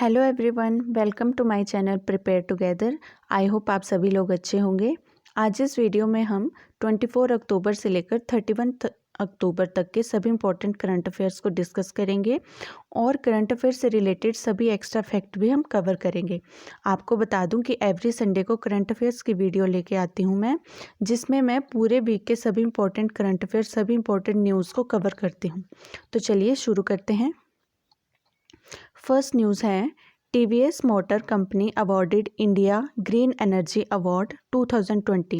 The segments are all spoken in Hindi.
Hello everyone, welcome to my channel prepare together. I hope आप सभी लोग अच्छे होंगे। आज इस वीडियो में हम 24 अक्टूबर से लेकर 31 अक्टूबर तक के सभी इंपॉर्टेंट करंट अफेयर्स को डिस्कस करेंगे और करंट अफेयर से रिलेटेड सभी एक्स्ट्रा फैक्ट भी हम कवर करेंगे। आपको बता दूं कि एवरी संडे को करंट अफेयर्स की वीडियो लेके आती हूं मैं, जिसमें मैं पूरे वीक के सभी इंपॉर्टेंट करंट अफेयर्स, सभी इंपॉर्टेंट न्यूज़ को कवर करती हूँ। तो चलिए शुरू करते हैं। फर्स्ट न्यूज़ है, TVS motor company awarded India green energy award 2020।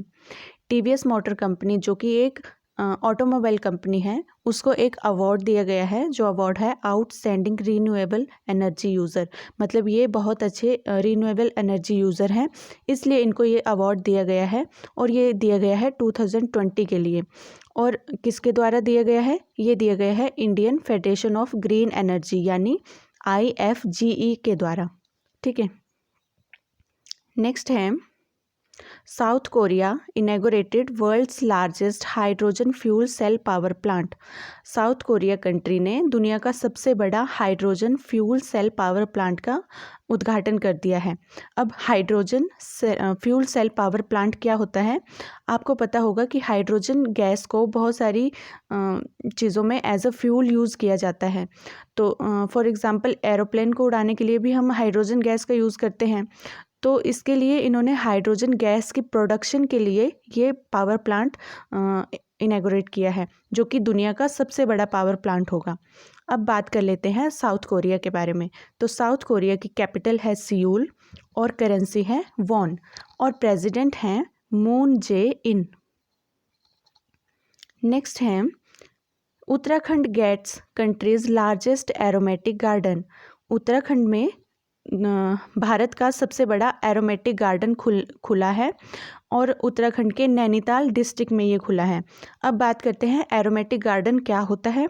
TVS motor company जो कि एक ऑटोमोबाइल कंपनी है, उसको एक अवार्ड दिया गया है, जो अवार्ड है आउटस्टैंडिंग रीन्यूएबल एनर्जी यूज़र। मतलब ये बहुत अच्छे रीन्यूएबल एनर्जी यूज़र हैं, इसलिए इनको ये अवार्ड दिया गया है और ये दिया गया है 2020 के लिए। और किसके द्वारा दिया गया है? ये दिया गया है Indian Federation of Green Energy यानी IFGE के द्वारा। ठीक है। नेक्स्ट है, South Korea inaugurated world's largest hydrogen fuel cell power plant. South Korea country ने दुनिया का सबसे बड़ा hydrogen fuel cell power plant का उद्घाटन कर दिया है। अब hydrogen fuel cell power plant क्या होता है? आपको पता होगा कि हाइड्रोजन गैस को बहुत सारी चीज़ों में एज अ फ्यूल यूज़ किया जाता है। तो फॉर एग्ज़ाम्पल एरोप्लेन को उड़ाने के लिए भी हम हाइड्रोजन गैस का यूज़ करते हैं। तो इसके लिए इन्होंने हाइड्रोजन गैस की प्रोडक्शन के लिए ये पावर प्लांट इनॉग्रेट किया है, जो कि दुनिया का सबसे बड़ा पावर प्लांट होगा। अब बात कर लेते हैं साउथ कोरिया के बारे में। तो साउथ कोरिया की कैपिटल है सियोल और करेंसी है वॉन और प्रेसिडेंट हैं मून जे इन। नेक्स्ट है, Uttarakhand gets country's largest aromatic garden. Uttarakhand में भारत का सबसे बड़ा एरोमेटिक गार्डन खुला है और उत्तराखंड के नैनीताल डिस्ट्रिक्ट में ये खुला है। अब बात करते हैं एरोमेटिक गार्डन क्या होता है।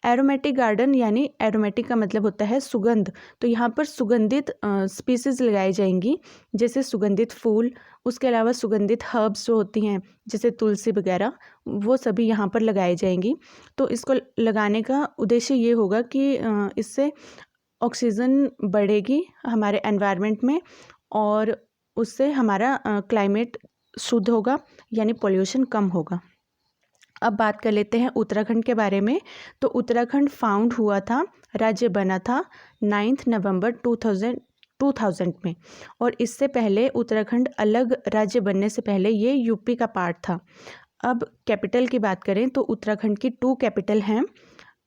एरोमेटिक गार्डन यानी एरोमेटिक का मतलब होता है सुगंध। तो यहाँ पर सुगंधित स्पीसीज लगाई जाएंगी, जैसे सुगंधित फूल, उसके अलावा सुगंधित हर्ब्स जो होती हैं जैसे तुलसी वगैरह, वो सभी यहाँ पर लगाई जाएंगी। तो इसको लगाने का उद्देश्य ये होगा कि इससे ऑक्सीजन बढ़ेगी हमारे एनवायरनमेंट में और उससे हमारा क्लाइमेट शुद्ध होगा यानी पोल्यूशन कम होगा। अब बात कर लेते हैं उत्तराखंड के बारे में। तो उत्तराखंड फाउंड हुआ था, राज्य बना था 9 नवंबर 2000 में और इससे पहले उत्तराखंड अलग राज्य बनने से पहले ये यूपी का पार्ट था। अब कैपिटल की बात करें तो उत्तराखंड की 2 कैपिटल हैं।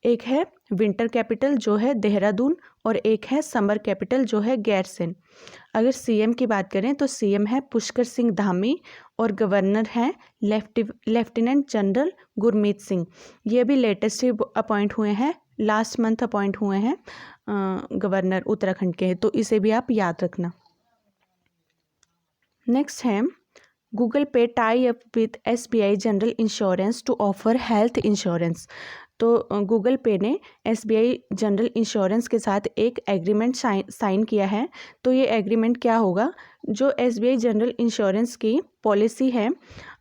एक है विंटर कैपिटल जो है देहरादून और एक है समर कैपिटल जो है गैरसैंण। अगर सीएम की बात करें तो सीएम है पुष्कर सिंह धामी और गवर्नर हैं लेफ्टिनेंट जनरल गुरमीत सिंह। ये भी लेटेस्ट ही अपॉइंट हुए हैं, लास्ट मंथ अपॉइंट हुए हैं गवर्नर उत्तराखंड के, तो इसे भी आप याद रखना। नेक्स्ट है, Google Pay tie up with SBI general insurance to offer health insurance. तो गूगल पे ने SBI जनरल इंश्योरेंस के साथ एक एग्रीमेंट साइन किया है। तो ये एग्रीमेंट क्या होगा? जो SBI जनरल इंश्योरेंस की पॉलिसी है,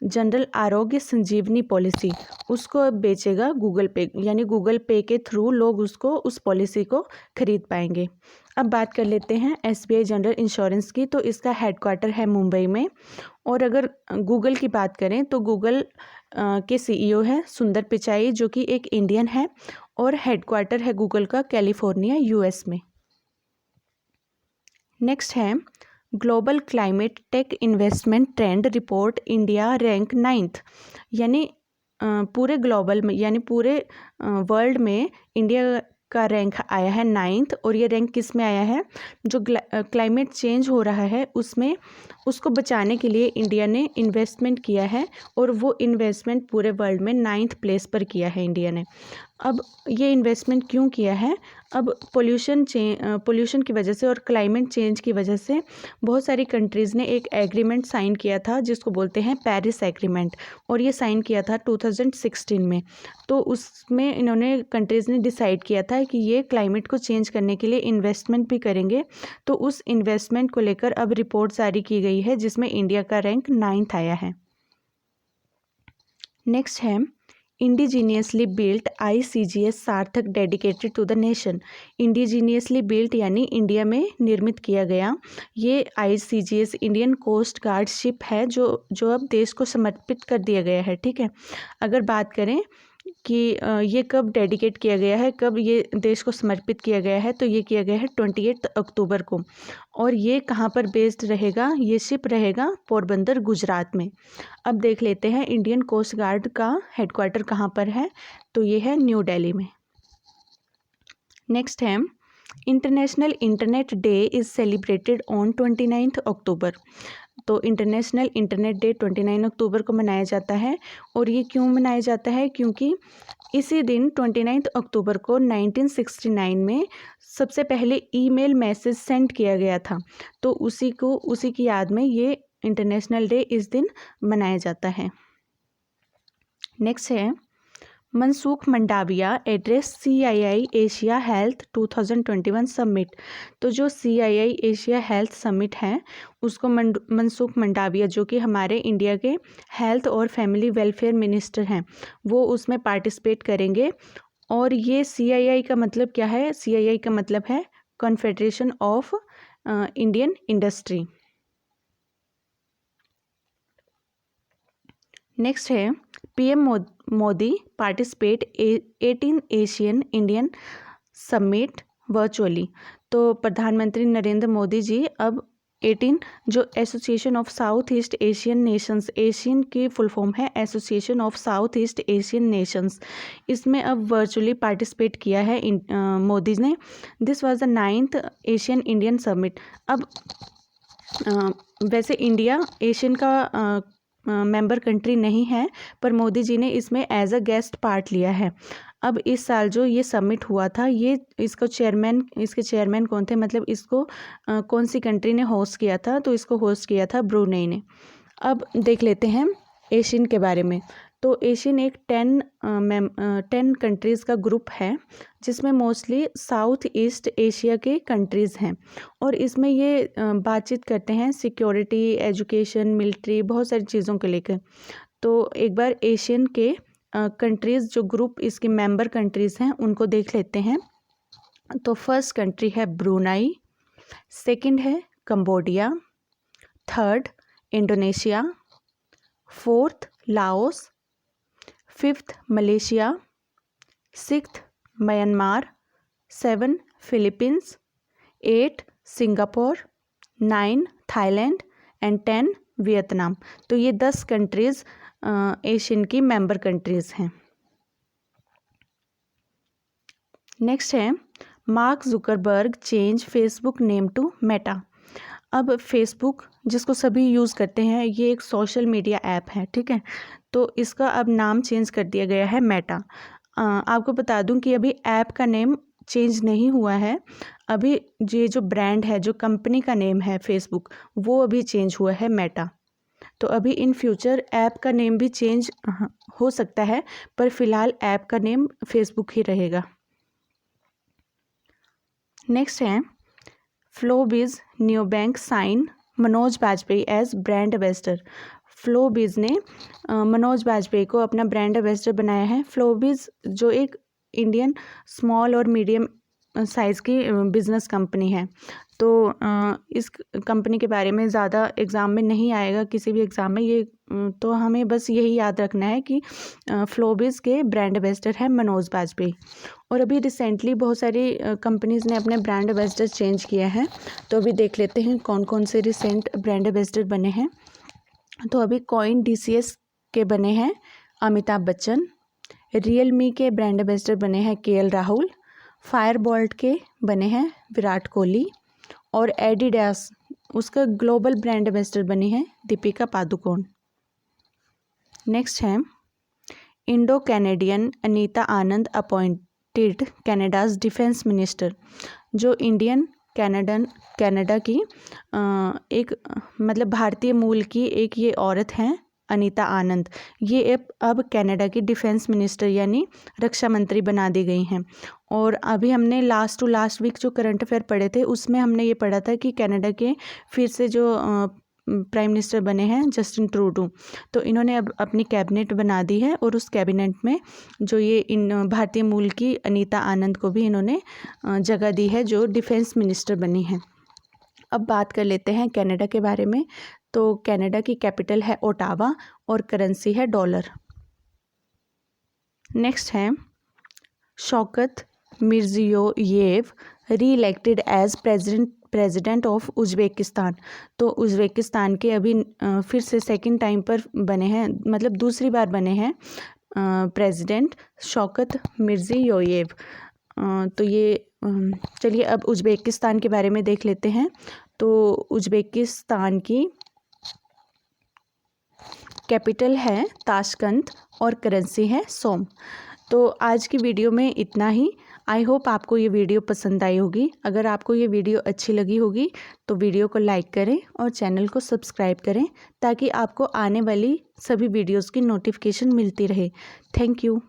जनरल आरोग्य संजीवनी पॉलिसी, उसको अब बेचेगा गूगल पे, यानी गूगल पे के थ्रू लोग उस पॉलिसी को खरीद पाएंगे। अब बात कर लेते हैं SBI जनरल इंश्योरेंस की। तो इसका हेडक्वार्टर है मुंबई में। और अगर गूगल की बात करें तो गूगल के CEO है सुंदर पिचाई, जो कि एक इंडियन है और हेडक्वार्टर है गूगल का कैलिफोर्निया US में। नेक्स्ट है, global climate tech investment trend report India rank 9th। यानी पूरे ग्लोबल में यानी पूरे वर्ल्ड में इंडिया का रैंक आया है 9th। और ये रैंक किस में आया है? जो क्लाइमेट चेंज हो रहा है उसमें उसको बचाने के लिए इंडिया ने इन्वेस्टमेंट किया है और वो इन्वेस्टमेंट पूरे वर्ल्ड में 9th प्लेस पर किया है इंडिया ने। अब ये इन्वेस्टमेंट क्यों किया है? अब पोल्यूशन की वजह से और क्लाइमेट चेंज की वजह से बहुत सारी कंट्रीज़ ने एक एग्रीमेंट साइन किया था जिसको बोलते हैं पेरिस एग्रीमेंट, और ये साइन किया था 2016 में। तो उसमें इन्होंने कंट्रीज़ ने डिसाइड किया था कि ये क्लाइमेट को चेंज करने के लिए इन्वेस्टमेंट भी करेंगे। तो उस इन्वेस्टमेंट को लेकर अब रिपोर्ट जारी की गई है जिसमें इंडिया का रैंक 9th आया है। नेक्स्ट है, indigenously built ICGS Sarthak dedicated to the nation. Indigenously built यानी इंडिया में निर्मित किया गया ये ICGS Indian Coast Guard ship है जो अब देश को समर्पित कर दिया गया है। ठीक है, अगर बात करें कि ये कब डेडिकेट किया गया है, कब ये देश को समर्पित किया गया है, तो ये किया गया है 28 अक्टूबर को। और ये कहाँ पर बेस्ड रहेगा, ये शिप रहेगा पोरबंदर गुजरात में। अब देख लेते हैं इंडियन कोस्ट गार्ड का हेडक्वार्टर कहाँ पर है, तो ये है न्यू दिल्ली में। नेक्स्ट है international internet day is celebrated on 29 अक्टूबर। तो इंटरनेशनल इंटरनेट डे 29 अक्टूबर को मनाया जाता है। और ये क्यों मनाया जाता है, क्योंकि इसी दिन 29 अक्टूबर को 1969 में सबसे पहले ईमेल मैसेज सेंड किया गया था। तो उसी की याद में ये इंटरनेशनल डे इस दिन मनाया जाता है। नेक्स्ट है Mansukh Mandaviya address CII Asia health 2021 summit. तो जो CII एशिया हेल्थ समिट है उसको मनसुख मंडाविया जो कि हमारे इंडिया के हेल्थ और फैमिली वेलफेयर मिनिस्टर हैं, वो उसमें पार्टिसिपेट करेंगे। और ये CII का मतलब क्या है, CII का मतलब है confederation of Indian industry. Next है PM Modi participate 18 Asian Indian summit virtually. तो प्रधानमंत्री नरेंद्र मोदी जी अब 18 जो association of south east Asian Nations, Asian की फुल फॉर्म है association of south east Asian Nations, इसमें अब वर्चुअली पार्टिसिपेट किया है मोदी ने। This was the 9th Asian Indian summit. अब वैसे इंडिया एशियन का मेंबर कंट्री नहीं है, पर मोदी जी ने इसमें एज अ गेस्ट पार्ट लिया है। अब इस साल जो ये समिट हुआ था, ये इसके चेयरमैन कौन थे, मतलब इसको कौन सी कंट्री ने होस्ट किया था, तो इसको होस्ट किया था ब्रुनेई ने। अब देख लेते हैं एशियन के बारे में। तो एशियन एक 10 कंट्रीज़ का ग्रुप है जिसमें मोस्टली साउथ ईस्ट एशिया के कंट्रीज़ हैं। और इसमें ये बातचीत करते हैं सिक्योरिटी, एजुकेशन, मिलिट्री, बहुत सारी चीज़ों को लेकर। तो एक बार एशियन के कंट्रीज़ जो ग्रुप इसके मेंबर कंट्रीज़ हैं उनको देख लेते हैं। तो फर्स्ट कंट्री है ब्रुनेई, सेकंड है Cambodia, third Indonesia, fourth Laos, fifth Malaysia, sixth Myanmar, 7 Philippines, 8 Singapore, 9 Thailand and 10 Vietnam. तो ये 10 कंट्रीज़ एशियन की मेंबर कंट्रीज़ हैं। नेक्स्ट है Mark Zuckerberg change Facebook name to Meta. अब फेसबुक जिसको सभी यूज़ करते हैं, ये एक सोशल मीडिया ऐप है, ठीक है। तो इसका अब नाम चेंज कर दिया गया है मेटा। आपको बता दूं कि अभी ऐप का नेम चेंज नहीं हुआ है, अभी ये जो ब्रांड है, जो कंपनी का नेम है फेसबुक, वो अभी चेंज हुआ है मेटा। तो अभी इन फ्यूचर ऐप का नेम भी चेंज हो सकता है, पर फिलहाल ऐप का नेम फेसबुक ही रहेगा। नेक्स्ट है Flobiz neobank sign Manoj Bajpayee as brand ambassador. Flobiz ने मनोज बाजपेयी को अपना ब्रांड एम्बेसडर बनाया है। फ्लोबीज जो एक इंडियन स्मॉल और मीडियम साइज़ की बिज़नेस कंपनी है। तो इस कंपनी के बारे में ज़्यादा एग्ज़ाम में नहीं आएगा, किसी भी एग्ज़ाम में ये, तो हमें बस यही याद रखना है कि फ्लोबीज के ब्रांड एम्बेसडर है मनोज बाजपेयी। और अभी रिसेंटली बहुत सारी कंपनीज़ ने अपने ब्रांड एम्बेसडर चेंज किया है। तो अभी देख लेते हैं कौन कौन से रिसेंट ब्रांड एम्बेसडर बने हैं। तो अभी कॉइन DCS के बने हैं अमिताभ बच्चन, रियलमी के ब्रांड एम्बेसडर बने हैं KL राहुल, फायरबोल्ट के बने हैं विराट कोहली, और एडिडास उसका ग्लोबल ब्रांड एम्बेसडर बनी है दीपिका पादुकोण। नेक्स्ट है इंडो कैनेडियन अनीता आनंद अपॉइंटेड कैनेडाज डिफेंस मिनिस्टर। जो इंडियन कनाडा की एक मतलब भारतीय मूल की एक ये औरत हैं अनीता आनंद, ये अब कनाडा की डिफेंस मिनिस्टर यानी रक्षा मंत्री बना दी गई हैं। और अभी हमने लास्ट वीक जो करंट अफेयर पढ़े थे उसमें हमने ये पढ़ा था कि कनाडा के फिर से जो प्राइम मिनिस्टर बने हैं जस्टिन ट्रूडो। तो इन्होंने अब अपनी कैबिनेट बना दी है और उस कैबिनेट में जो ये इन भारतीय मूल की अनीता आनंद को भी इन्होंने जगह दी है, जो डिफेंस मिनिस्टर बनी हैं। अब बात कर लेते हैं कनाडा के बारे में। तो कनाडा की कैपिटल है ओटावा और करेंसी है डॉलर। नेक्स्ट है Shavkat Mirziyoyev re elected as president of Uzbekistan. तो उज़्बेकिस्तान के अभी फिर से सेकंड टाइम पर बने हैं, मतलब दूसरी बार बने हैं प्रेसिडेंट शौकत मिर्जियोयेव। तो ये चलिए अब उज़्बेकिस्तान के बारे में देख लेते हैं। तो उज़्बेकिस्तान की कैपिटल है ताशकंद और करेंसी है सोम। तो आज की वीडियो में इतना ही। आई होप आपको ये वीडियो पसंद आई होगी। अगर आपको ये वीडियो अच्छी लगी होगी तो वीडियो को लाइक करें और चैनल को सब्सक्राइब करें, ताकि आपको आने वाली सभी वीडियोस की नोटिफिकेशन मिलती रहे। Thank you.